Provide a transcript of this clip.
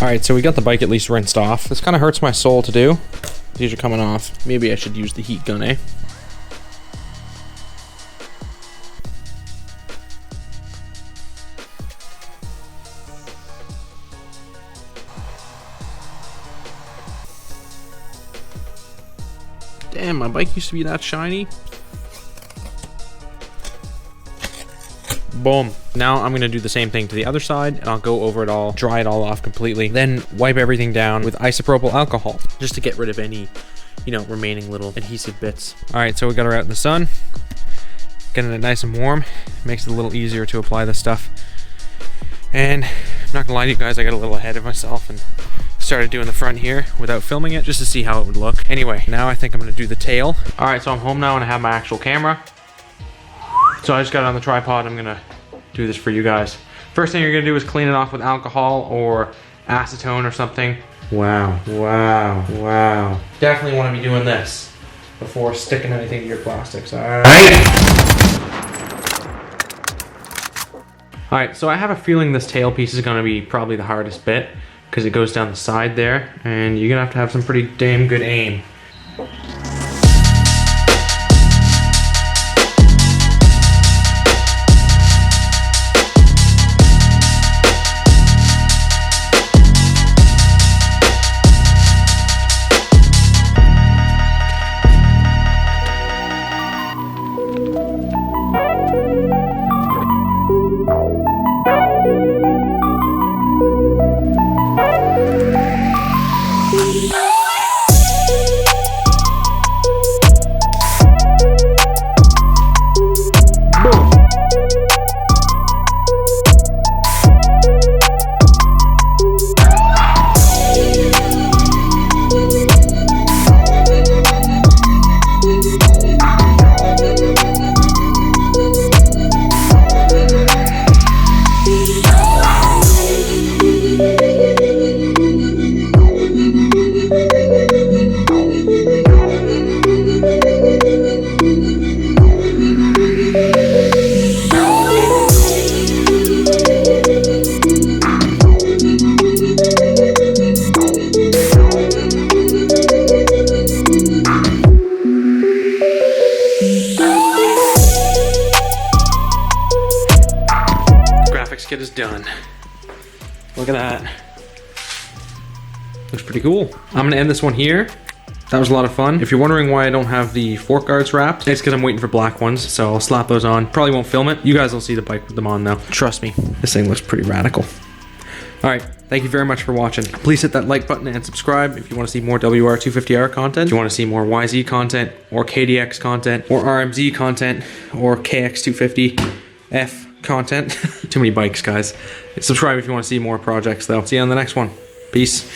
Alright, so we got the bike at least rinsed off. This kind of hurts my soul to do. These are coming off. Maybe I should use the heat gun, eh? Damn, my bike used to be that shiny. Boom. Now I'm gonna do the same thing to the other side, and I'll go over it all, dry it all off completely, then wipe everything down with isopropyl alcohol, just to get rid of any, you know, remaining little adhesive bits. All right, so we got her out in the sun, getting it nice and warm. Makes it a little easier to apply this stuff. And I'm not gonna lie to you guys, I got a little ahead of myself and started doing the front here without filming it, just to see how it would look. Anyway, now I think I'm gonna do the tail. All right, so I'm home now and I have my actual camera. So I just got it on the tripod. I'm gonna do this for you guys. First thing you're gonna do is clean it off with alcohol or acetone or something. Wow, wow, wow. Definitely wanna be doing this before sticking anything to your plastics, all right? All right, so I have a feeling this tail piece is gonna be probably the hardest bit because it goes down the side there, and you're gonna have to have some pretty damn good aim. Kit is done. Look at that. Looks pretty cool. I'm gonna end this one here. That was a lot of fun. If you're wondering why I don't have the fork guards wrapped, it's because I'm waiting for black ones, so I'll slap those on. Probably won't film it. You guys will see the bike with them on though. Trust me, this thing looks pretty radical. All right, thank you very much for watching. Please hit that like button and subscribe if you want to see more WR250R content. If you want to see more YZ content, or KDX content, or RMZ content, or KX250F content. Too many bikes, guys. Subscribe if you want to see more projects though. See you on the next one. Peace.